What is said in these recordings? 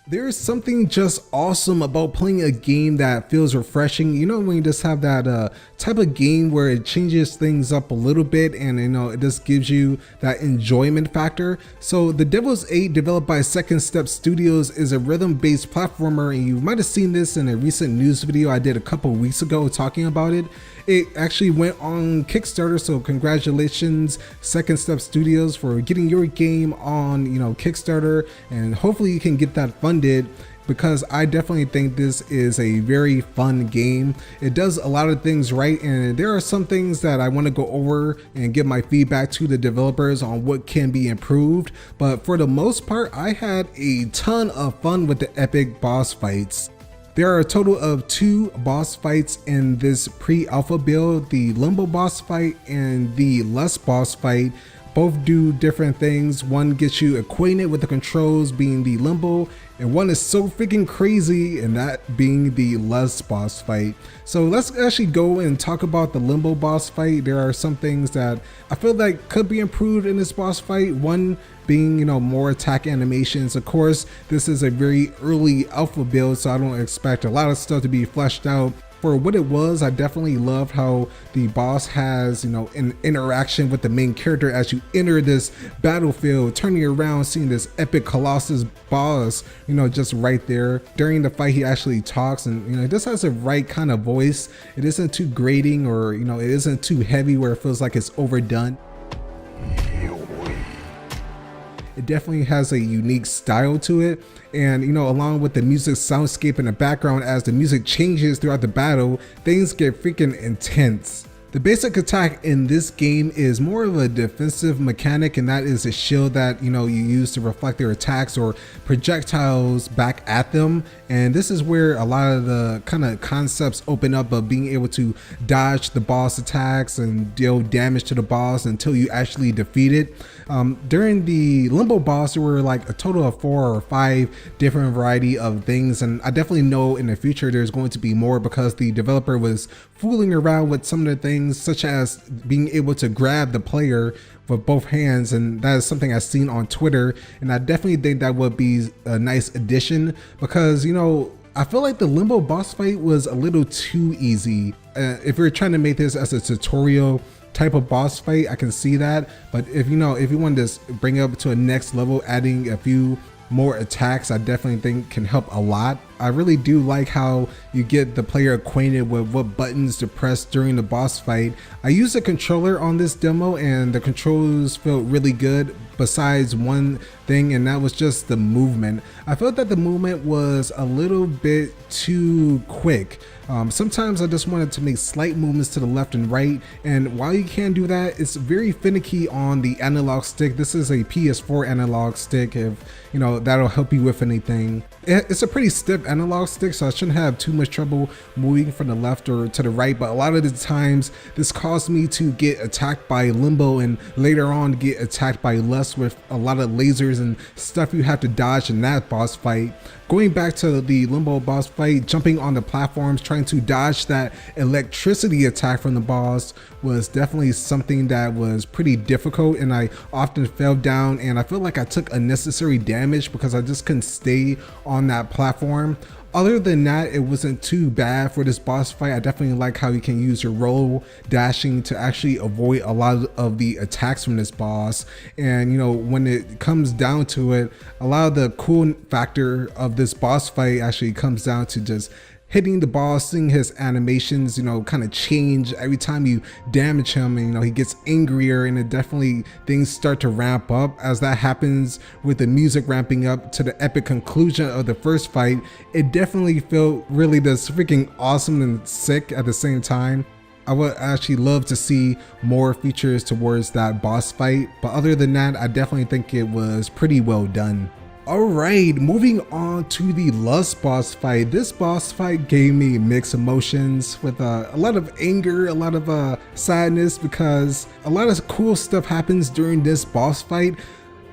There's something just awesome about playing a game that feels refreshing. You know, when you just have that type of game where it changes things up a little bit and it just gives you that enjoyment factor. So The Devil's 8, developed by Second Step Studios, is a rhythm-based platformer, and you might have seen this in a recent news video I did a couple weeks ago talking about it. It actually went on Kickstarter, so congratulations Second Step Studios for getting your game on Kickstarter, and hopefully you can get that funded, because I definitely think this is a very fun game. It does a lot of things right, and there are some things that I want to go over and give my feedback to the developers on what can be improved, but for the most part I had a ton of fun with the epic boss fights. There are a total of 2 boss fights in this pre-alpha build, the Limbo boss fight and the Lust boss fight. Both do different things. One gets you acquainted with the controls, being the Limbo, and one is so freaking crazy, and that being the Lust boss fight. So let's actually go and talk about the Limbo boss fight. There are some things that I feel like could be improved in this boss fight. One being, more attack animations. Of course, this is a very early alpha build, so I don't expect a lot of stuff to be fleshed out. For what it was, I definitely loved how the boss has, an interaction with the main character as you enter this battlefield, turning around, seeing this epic Colossus boss, just right there. During the fight, he actually talks, and, it just has the right kind of voice. It isn't too grating, or, it isn't too heavy where it feels like it's overdone. It definitely has a unique style to it, and along with the music soundscape in the background, as the music changes throughout the battle, things get freaking intense. The basic attack in this game is more of a defensive mechanic, and that is a shield that you use to reflect their attacks or projectiles back at them. And this is where a lot of the kind of concepts open up of being able to dodge the boss attacks and deal damage to the boss until you actually defeat it. During the Limbo boss, there were like a total of 4 or 5 different variety of things, and I definitely know in the future there's going to be more, because the developer was fooling around with some of the things, such as being able to grab the player with both hands, and that is something I've seen on Twitter, and I definitely think that would be a nice addition, because I feel like the Limbo boss fight was a little too easy. If you're trying to make this as a tutorial type of boss fight, I can see that, but if you want to just bring it up to a next level, adding a few more attacks, I definitely think can help a lot. I really do like how you get the player acquainted with what buttons to press during the boss fight. I used a controller on this demo, and the controls felt really good, besides one thing, and that was just the movement. I felt that the movement was a little bit too quick. Sometimes I just wanted to make slight movements to the left and right, and while you can do that, it's very finicky on the analog stick. This is a PS4 analog stick, if that'll help you with anything. It's a pretty stiff analog stick, so I shouldn't have too much trouble moving from the left or to the right, but a lot of the times this caused me to get attacked by Limbo, and later on get attacked by Lust with a lot of lasers and stuff you have to dodge in that boss fight. Going back to the Limbo boss fight, jumping on the platforms, trying to dodge that electricity attack from the boss was definitely something that was pretty difficult, and I often fell down, and I feel like I took unnecessary damage because I just couldn't stay on that platform. Other than that, it wasn't too bad for this boss fight. I definitely like how you can use your roll dashing to actually avoid a lot of the attacks from this boss. And when it comes down to it, a lot of the cool factor of this boss fight actually comes down to just hitting the boss, seeing his animations, kind of change every time you damage him, and he gets angrier, and it definitely, things start to ramp up. As that happens with the music ramping up to the epic conclusion of the first fight, it definitely felt really just freaking awesome and sick at the same time. I would actually love to see more features towards that boss fight, but other than that, I definitely think it was pretty well done. Alright, moving on to the Lust boss fight. This boss fight gave me mixed emotions, with a lot of anger, a lot of sadness, because a lot of cool stuff happens during this boss fight.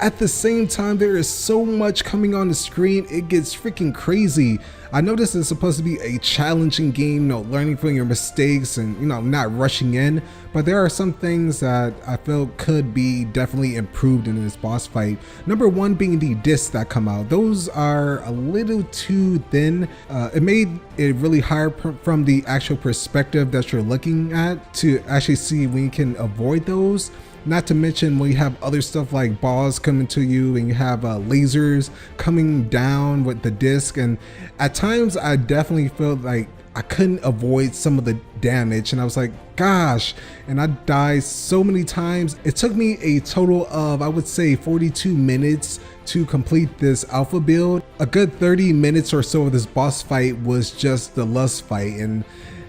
At the same time, there is so much coming on the screen, it gets freaking crazy. I know this is supposed to be a challenging game, learning from your mistakes and, not rushing in, but there are some things that I feel could be definitely improved in this boss fight. Number one being the discs that come out. Those are a little too thin. It made it really hard from the actual perspective that you're looking at to actually see when you can avoid those. Not to mention when you have other stuff like balls coming to you and you have lasers coming down with the disc, and at times I definitely felt like I couldn't avoid some of the damage, and I was like, gosh, and I died so many times. It took me a total of, I would say, 42 minutes to complete this alpha build. A good 30 minutes or so of this boss fight was just the lust fight, and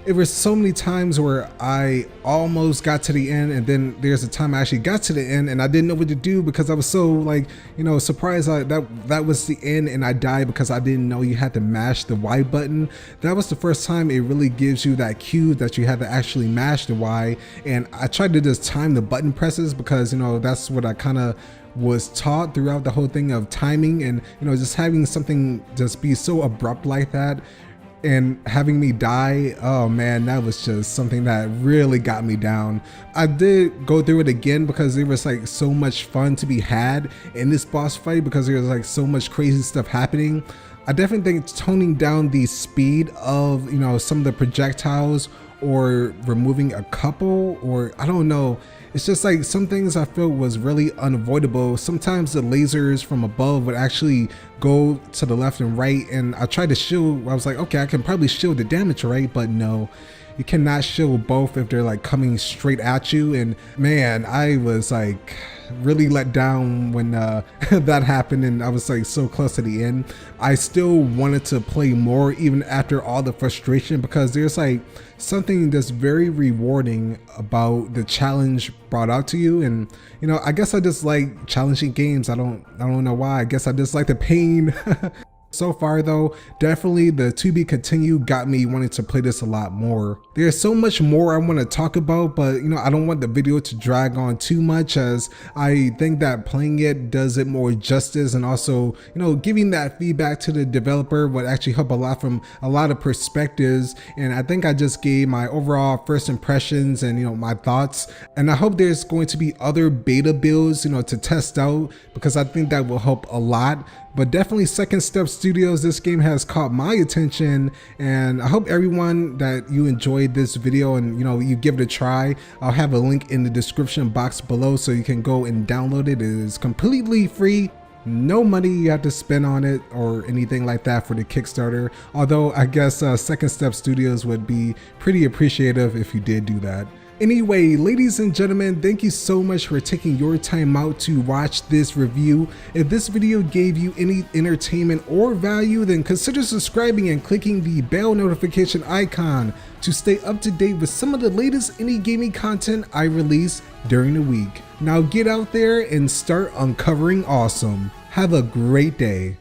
there were so many times where I almost got to the end, and then there's a time I actually got to the end and I didn't know what to do because I was so surprised that was the end, and I died because I didn't know you had to mash the Y button. That was the first time it really gives you that cue that you had to actually mash the Y, and I tried to just time the button presses because that's what I kind of was taught throughout the whole thing of timing, and just having something just be so abrupt like that and having me die, oh man, that was just something that really got me down. I did go through it again because there was like so much fun to be had in this boss fight because there was like so much crazy stuff happening. I definitely think toning down the speed of some of the projectiles or removing a couple, or I don't know, it's just like some things I feel was really unavoidable. Sometimes the lasers from above would actually go to the left and right, and I tried to shield. I was like, okay, I can probably shield the damage, right? But no, you cannot shield both if they're like coming straight at you. And man, I was like really let down when that happened, and I was like so close to the end. I still wanted to play more even after all the frustration, because there's like something that's very rewarding about the challenge brought out to you. And I guess I just like challenging games. I don't know why. I guess I just like the pain. So far though, definitely the to be continued got me wanting to play this a lot more. There's so much more I want to talk about, but I don't want the video to drag on too much, as I think that playing it does it more justice, and also giving that feedback to the developer would actually help a lot from a lot of perspectives. And I think I just gave my overall first impressions and my thoughts, and I hope there's going to be other beta builds to test out, because I think that will help a lot. But definitely Second Step Studios, this game has caught my attention, and I hope everyone that you enjoyed this video and you give it a try. I'll have a link in the description box below so you can go and download it. It is completely free. No money you have to spend on it or anything like that for the Kickstarter, although I guess Second Step Studios would be pretty appreciative if you did do that. Anyway, ladies and gentlemen, thank you so much for taking your time out to watch this review. If this video gave you any entertainment or value, then consider subscribing and clicking the bell notification icon to stay up to date with some of the latest indie gaming content I release during the week. Now get out there and start uncovering awesome. Have a great day.